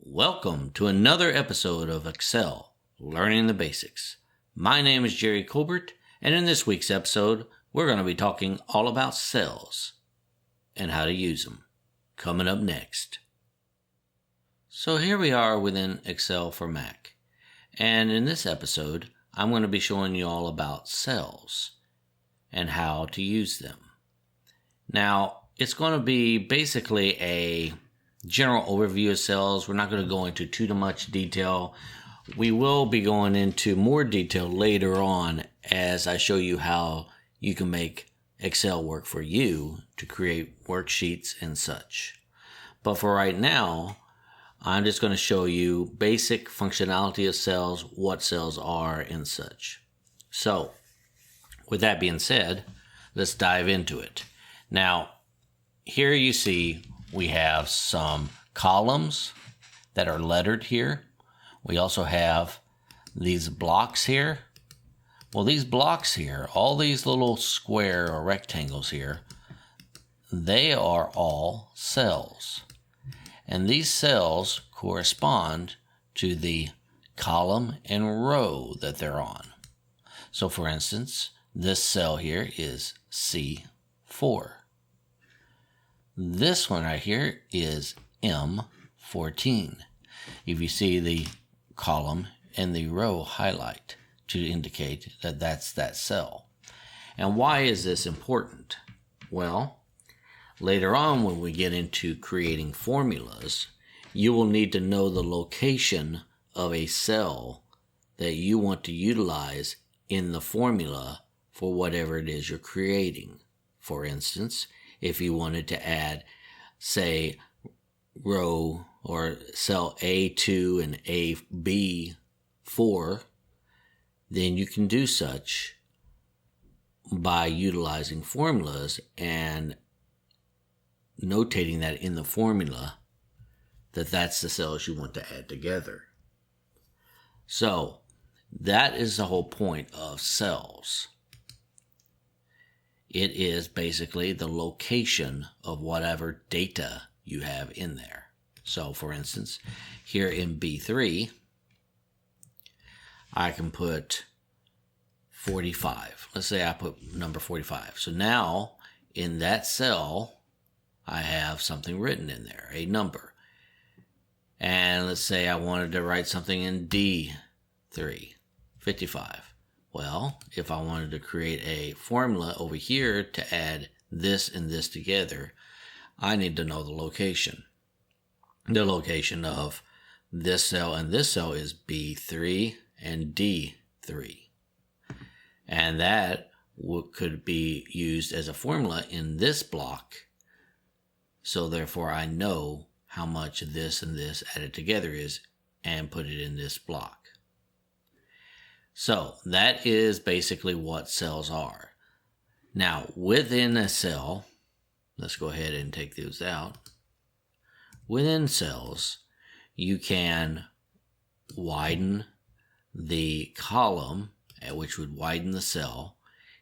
Welcome to another episode of Excel, Learning the Basics. My name is Jerry Colbert, and in this week's episode, we're going to be talking all about cells and how to use them. Coming up next. So here we are within Excel for Mac, and in this episode, I'm going to be showing you all about cells and how to use them. Now, it's going to be basically a general overview of cells. We're not going to go into too much detail. We will be going into more detail later on as I show you how you can make Excel work for you to create worksheets and such. But for right now, I'm just going to show you basic functionality of cells, what cells are and such. So, with that being said, let's dive into it. Now, here you see we have some columns that are lettered here. We also have these blocks here. Well, these blocks here, all these little square or rectangles here, they are all cells. And these cells correspond to the column and row that they're on. So for instance, this cell here is C4. This one right here is M14. If you see the column and the row highlight to indicate that that's that cell. And why is this important? Well, later on when we get into creating formulas, you will need to know the location of a cell that you want to utilize in the formula for whatever it is you're creating. For instance, if you wanted to add, say, row or cell A2 and AB4, then you can do such by utilizing formulas and notating that in the formula that that's the cells you want to add together. So that is the whole point of cells. It is basically the location of whatever data you have in there. So for instance, here in B3, I can put 45. Let's say I put number 45. So now in that cell, I have something written in there, a number. And let's say I wanted to write something in D3, 55. Well, if I wanted to create a formula over here to add this and this together, I need to know the location. The location of this cell and this cell is B3 and D3. And that could be used as a formula in this block. So therefore I know how much this and this added together is and put it in this block. So that is basically what cells are. Now within a cell, let's go ahead and take those out. Within cells, you can widen the column, which would widen the cell.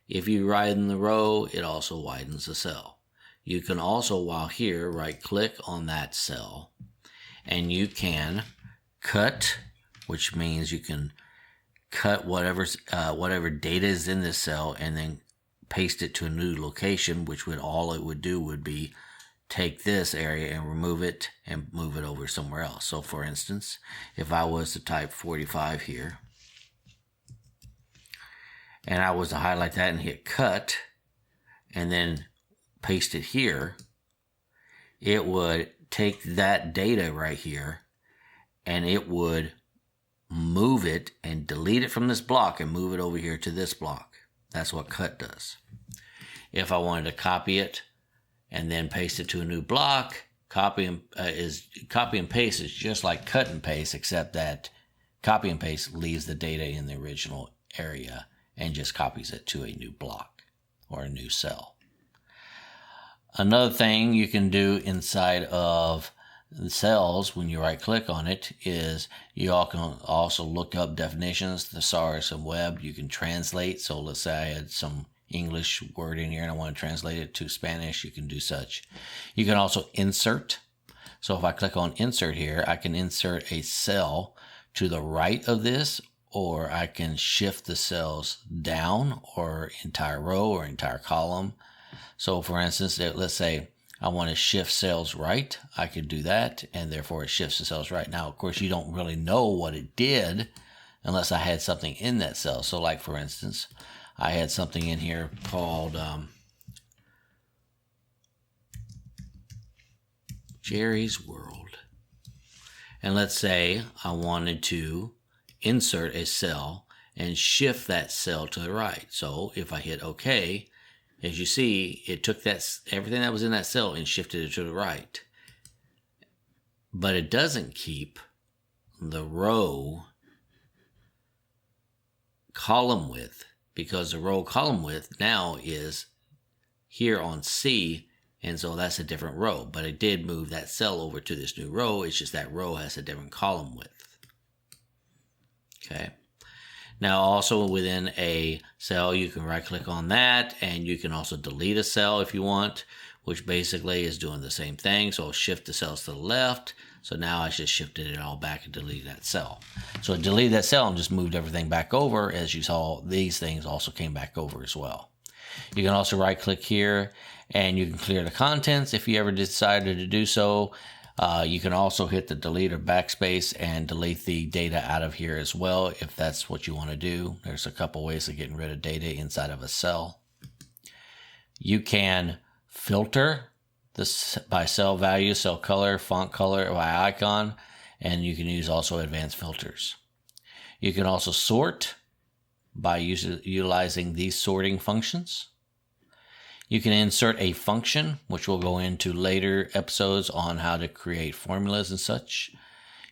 If you widen the row, it also widens the cell. You can also, while here, right click on that cell and you can cut, which means you can cut whatever data is in this cell and then paste it to a new location, which would all it would do would be take this area and remove it and move it over somewhere else. So for instance, if I was to type 45 here and I was to highlight that and hit cut and then paste it here, it would take that data right here and it would move it and delete it from this block and move it over here to this block. That's what cut does. If I wanted to copy it and then paste it to a new block, copy and paste is just like cut and paste, except that copy and paste leaves the data in the original area and just copies it to a new block or a new cell. Another thing you can do inside of the cells when you right click on it is you all can also look up definitions, thesaurus and web. You can translate. So let's say I had some English word in here and I want to translate it to Spanish, you can do such. You can also insert. So if I click on insert here, I can insert a cell to the right of this, or I can shift the cells down, or entire row or entire column. So for instance, let's say I want to shift cells right. I could do that, and therefore it shifts the cells right. Now, of course, you don't really know what it did unless I had something in that cell. So like for instance, I had something in here called Jerry's World. And let's say I wanted to insert a cell and shift that cell to the right. So if I hit OK, as you see, it took everything that was in that cell and shifted it to the right. But it doesn't keep the row column width, because the row column width now is here on C, and so that's a different row. But it did move that cell over to this new row. It's just that row has a different column width. Okay. Now also within a cell, you can right click on that, and you can also delete a cell if you want, which basically is doing the same thing. So I'll shift the cells to the left. So now I just shifted it all back and deleted that cell. So I deleted that cell and just moved everything back over. As you saw, these things also came back over as well. You can also right click here and you can clear the contents if you ever decided to do so. You can also hit the delete or backspace and delete the data out of here as well if that's what you want to do. There's a couple ways of getting rid of data inside of a cell. You can filter this by cell value, cell color, font color, by icon, and you can use also advanced filters. You can also sort by utilizing these sorting functions. You can insert a function, which we'll go into later episodes on how to create formulas and such.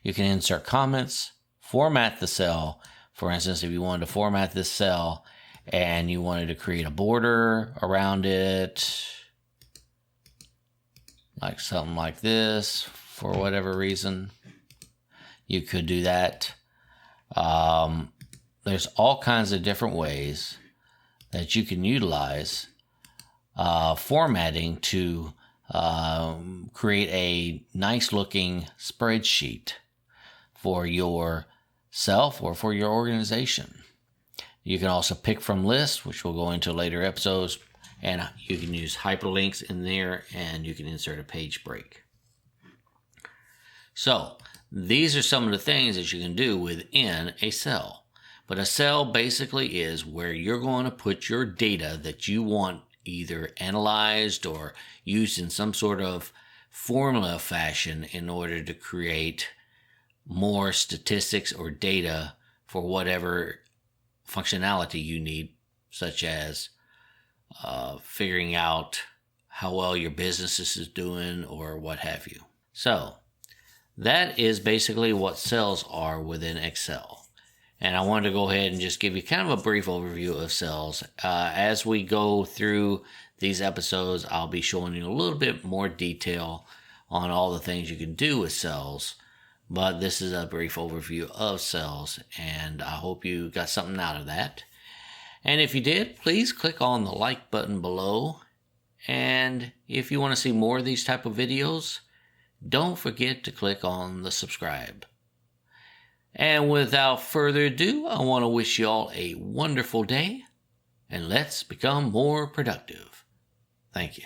You can insert comments, format the cell. For instance, if you wanted to format this cell and you wanted to create a border around it, like something like this, for whatever reason, you could do that. There's all kinds of different ways that you can utilize formatting to create a nice looking spreadsheet for yourself or for your organization. You can also pick from lists, which we'll go into later episodes, and you can use hyperlinks in there, and you can insert a page break. So these are some of the things that you can do within a cell. But a cell basically is where you're going to put your data that you want either analyzed or used in some sort of formula fashion in order to create more statistics or data for whatever functionality you need, such as figuring out how well your business is doing or what have you. So that is basically what cells are within Excel. And I wanted to go ahead and just give you kind of a brief overview of cells. As we go through these episodes, I'll be showing you a little bit more detail on all the things you can do with cells. But this is a brief overview of cells, and I hope you got something out of that. And if you did, please click on the like button below. And if you want to see more of these type of videos, don't forget to click on the subscribe. And without further ado, I want to wish you all a wonderful day, and let's become more productive. Thank you.